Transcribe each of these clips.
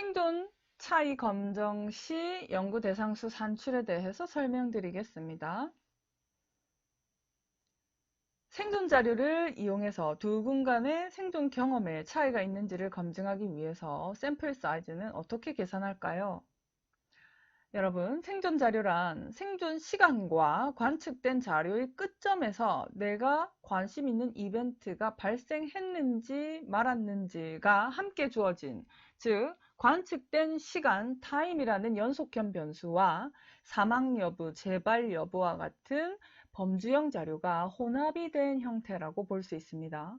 생존 차이 검정 시 연구 대상수 산출에 대해서 설명드리겠습니다. 생존 자료를 이용해서 두 군 간의 생존 경험에 차이가 있는지를 검증하기 위해서 샘플 사이즈는 어떻게 계산할까요? 여러분, 생존 자료란 생존 시간과 관측된 자료의 끝점에서 내가 관심 있는 이벤트가 발생했는지 말았는지가 함께 주어진, 즉 관측된 시간, 타임이라는 연속형 변수와 사망 여부, 재발 여부와 같은 범주형 자료가 혼합이 된 형태라고 볼 수 있습니다.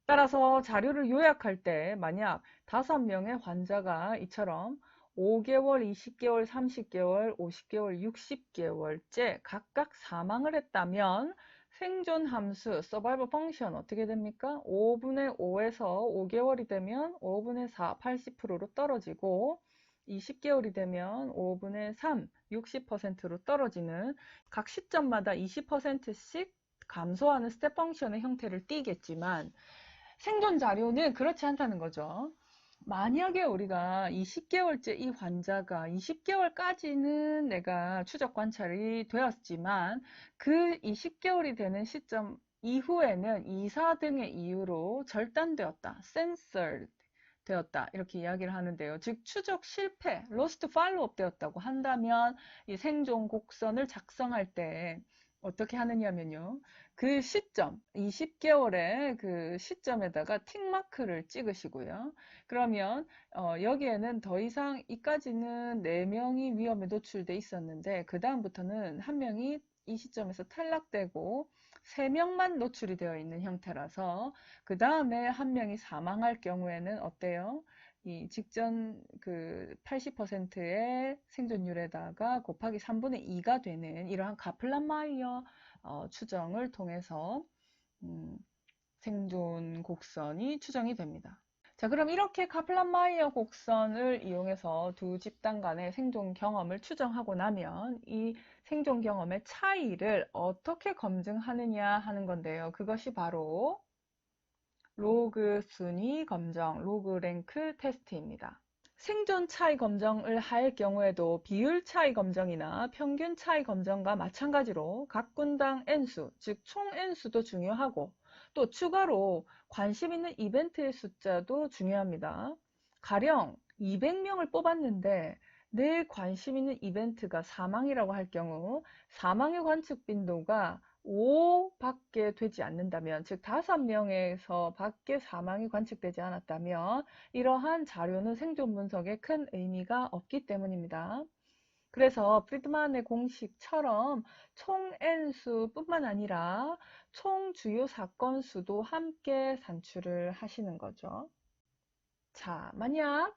따라서 자료를 요약할 때 만약 5명의 환자가 이처럼 5개월, 20개월, 30개월, 50개월, 60개월째 각각 사망을 했다면 생존 함수, survival function 어떻게 됩니까? 5분의 5에서 5개월이 되면 5분의 4, 80%로 떨어지고 20개월이 되면 5분의 3, 60%로 떨어지는 각 시점마다 20%씩 감소하는 스텝 펑션의 형태를 띠겠지만 생존 자료는 그렇지 않다는 거죠. 만약에 우리가 20개월째 이 환자가 20개월까지는 내가 추적 관찰이 되었지만 그 20개월이 되는 시점 이후에는 이사 등의 이유로 절단되었다, censored 되었다 이렇게 이야기를 하는데요. 즉 추적 실패, lost follow-up 되었다고 한다면 이 생존 곡선을 작성할 때 어떻게 하느냐면요. 그 시점, 20개월의 그 시점에다가 틱마크를 찍으시고요. 그러면 여기에는 더 이상 이까지는 4명이 위험에 노출돼 있었는데 그 다음부터는 1명이 이 시점에서 탈락되고 3명만 노출이 되어 있는 형태라서 그 다음에 1명이 사망할 경우에는 어때요? 이 직전 그 80%의 생존율에다가 곱하기 3분의 2가 되는 이러한 가플란-마이어 추정을 통해서 생존 곡선이 추정이 됩니다. 자, 그럼 이렇게 카플란-마이어 곡선을 이용해서 두 집단 간의 생존 경험을 추정하고 나면 이 생존 경험의 차이를 어떻게 검증하느냐 하는 건데요. 그것이 바로 로그 순위 검정, 로그 랭크 테스트입니다. 생존 차이 검정을 할 경우에도 비율 차이 검정이나 평균 차이 검정과 마찬가지로 각 군당 N수, 즉 총 N수도 중요하고 또 추가로 관심 있는 이벤트의 숫자도 중요합니다. 가령 200명을 뽑았는데 내 관심 있는 이벤트가 사망이라고 할 경우 사망의 관측 빈도가 5밖에 되지 않는다면, 즉 5명에서 밖에 사망이 관측되지 않았다면 이러한 자료는 생존 분석에 큰 의미가 없기 때문입니다. 그래서 프리드만의 공식처럼 총 N수 뿐만 아니라 총 주요 사건 수도 함께 산출을 하시는 거죠. 자, 만약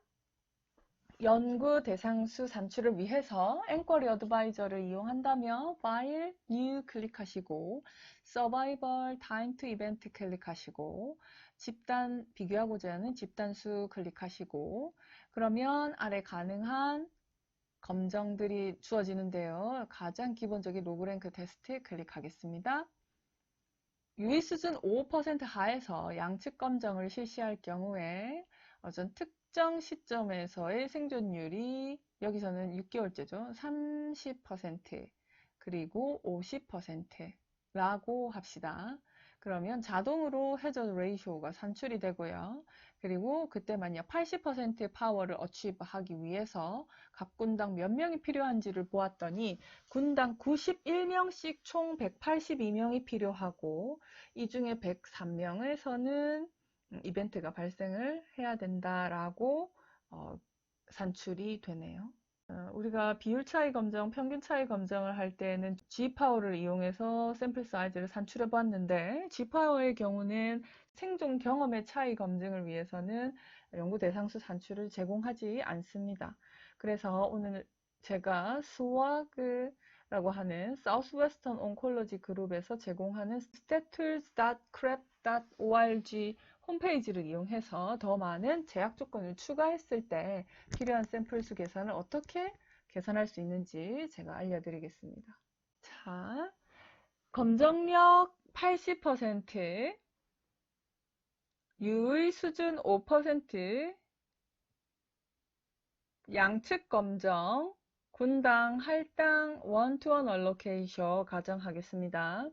연구 대상수 산출을 위해서 엔쿼리 어드바이저를 이용한다면 파일, 뉴 클릭하시고 서바이벌, 타임 투 이벤트 클릭하시고 집단 비교하고자 하는 집단수 클릭하시고 그러면 아래 가능한 검정들이 주어지는데요. 가장 기본적인 로그랭크 테스트 클릭하겠습니다. 유의 수준 5% 하에서 양측 검정을 실시할 경우에 어떤 특정 시점에서의 생존율이 여기서는 6개월째죠. 30% 그리고 50%라고 합시다. 그러면 자동으로 해저 레이쇼가 산출이 되고요. 그리고 그때 만약 80%의 파워를 어치브 하기 위해서 각 군당 몇 명이 필요한지를 보았더니 군당 91명씩 총 182명이 필요하고 이 중에 103명에서는 이벤트가 발생을 해야 된다라고 산출이 되네요. 우리가 비율 차이 검정, 평균 차이 검정을 할 때는 G파워를 이용해서 샘플 사이즈를 산출해 봤는데 G파워의 경우는 생존 경험의 차이 검증을 위해서는 연구 대상수 산출을 제공하지 않습니다. 그래서 오늘 제가 SWOG라고 하는 Southwestern Oncology 그룹에서 제공하는 statools.crep.org 홈페이지를 이용해서 더 많은 제약 조건을 추가했을 때 필요한 샘플 수 계산을 어떻게 계산할 수 있는지 제가 알려드리겠습니다. 자, 검정력 80%, 유의 수준 5%, 양측 검정, 군당 할당 원투원 얼로케이션 가정하겠습니다.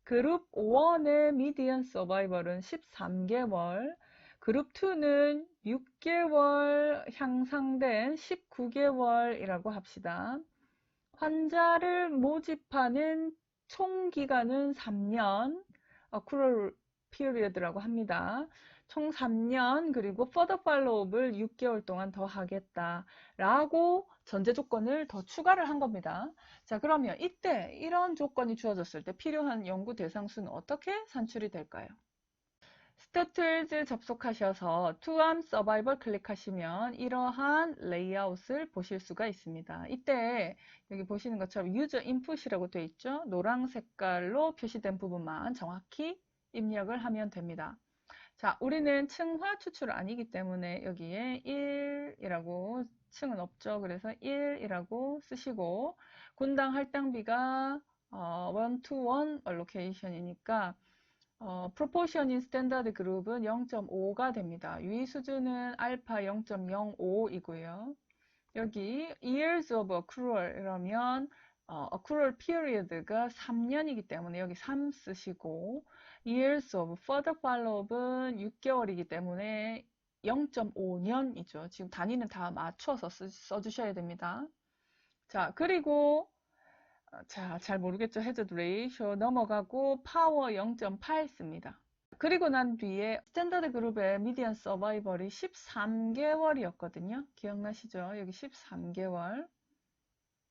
그룹 1의 미디언 서바이벌은 13개월, 그룹 2는 6개월 향상된 19개월이라고 합시다. 환자를 모집하는 총 기간은 3년, accrual period라고 합니다. 총 3년, 그리고 further follow-up을 6개월 동안 더 하겠다라고 전제 조건을 더 추가를 한 겁니다. 자, 그러면 이때 이런 조건이 주어졌을 때 필요한 연구 대상 수는 어떻게 산출이 될까요? 스타틀즈 접속하셔서 투암 서바이벌 클릭하시면 이러한 레이아웃을 보실 수가 있습니다. 이때 여기 보시는 것처럼 유저 인풋이라고 되어 있죠. 노랑 색깔로 표시된 부분만 정확히 입력을 하면 됩니다. 자, 우리는 층화 추출 아니기 때문에 여기에 1이라고 층은 없죠. 그래서 1이라고 쓰시고 군당 할당비가 1 to 1 allocation이니까 프로포션인 스탠다드 그룹은 0.5가 됩니다. 유의 수준은 알파 0.05이고요. 여기 years of accrual 이러면 accrual period가 3년이기 때문에 여기 3 쓰시고 years of further follow-up은 6개월이기 때문에 0.5년이죠. 지금 단위는 다 맞춰서 써주셔야 됩니다. 자, 그리고 자, 잘 모르겠죠. 해저드 레이쇼 넘어가고 파워 0.8 씁니다. 그리고 난 뒤에 스탠다드 그룹의 미디안 서바이벌이 13개월이었거든요. 기억나시죠? 여기 13개월.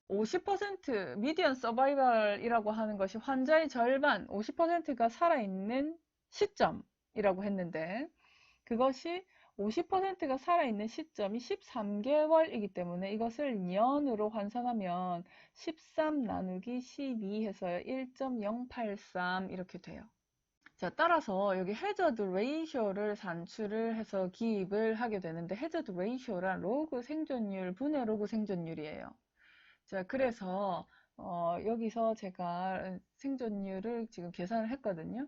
50% 미디안 서바이벌이라고 하는 것이 환자의 절반, 50%가 살아있는 시점이라고 했는데 그것이 50%가 살아있는 시점이 13개월이기 때문에 이것을 년으로 환산하면 13 나누기 12 해서 1.083 이렇게 돼요. 자, 따라서 여기 해저드 레이쇼를 산출을 해서 기입을 하게 되는데 해저드 레이쇼란 로그 생존율 분의 로그 생존율이에요. 자, 그래서 여기서 제가 생존율을 지금 계산을 했거든요.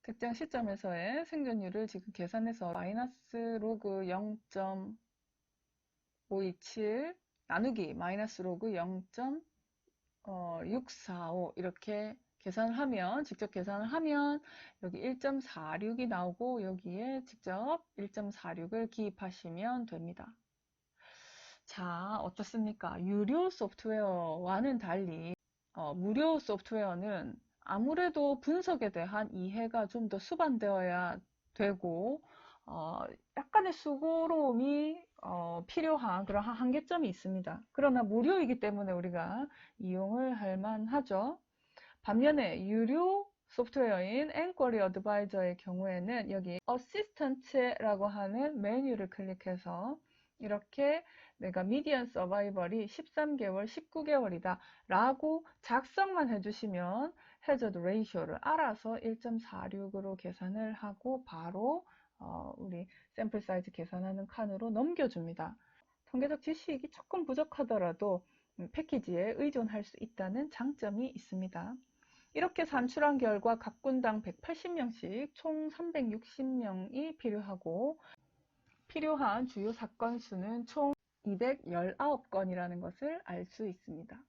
특정 시점에서의 생존율을 지금 계산해서 마이너스 로그 0.527 나누기 마이너스 로그 0.645 이렇게 계산을 하면 직접 계산을 하면 여기 1.46이 나오고 여기에 직접 1.46을 기입하시면 됩니다. 자, 어떻습니까? 유료 소프트웨어와는 달리 무료 소프트웨어는 아무래도 분석에 대한 이해가 좀 더 수반되어야 되고 약간의 수고로움이 필요한 그런 한계점이 있습니다. 그러나 무료이기 때문에 우리가 이용을 할 만하죠. 반면에 유료 소프트웨어인 엔쿼리 어드바이저의 경우에는 여기 어시스턴트라고 하는 메뉴를 클릭해서 이렇게 내가 미디안 서바이벌이 13개월, 19개월이다 라고 작성만 해주시면 해저드 레이쇼를 알아서 1.46으로 계산을 하고 바로 우리 샘플 사이즈 계산하는 칸으로 넘겨줍니다. 통계적 지식이 조금 부족하더라도 패키지에 의존할 수 있다는 장점이 있습니다. 이렇게 산출한 결과 각 군당 180명씩 총 360명이 필요하고 필요한 주요 사건 수는 총 219건이라는 것을 알 수 있습니다.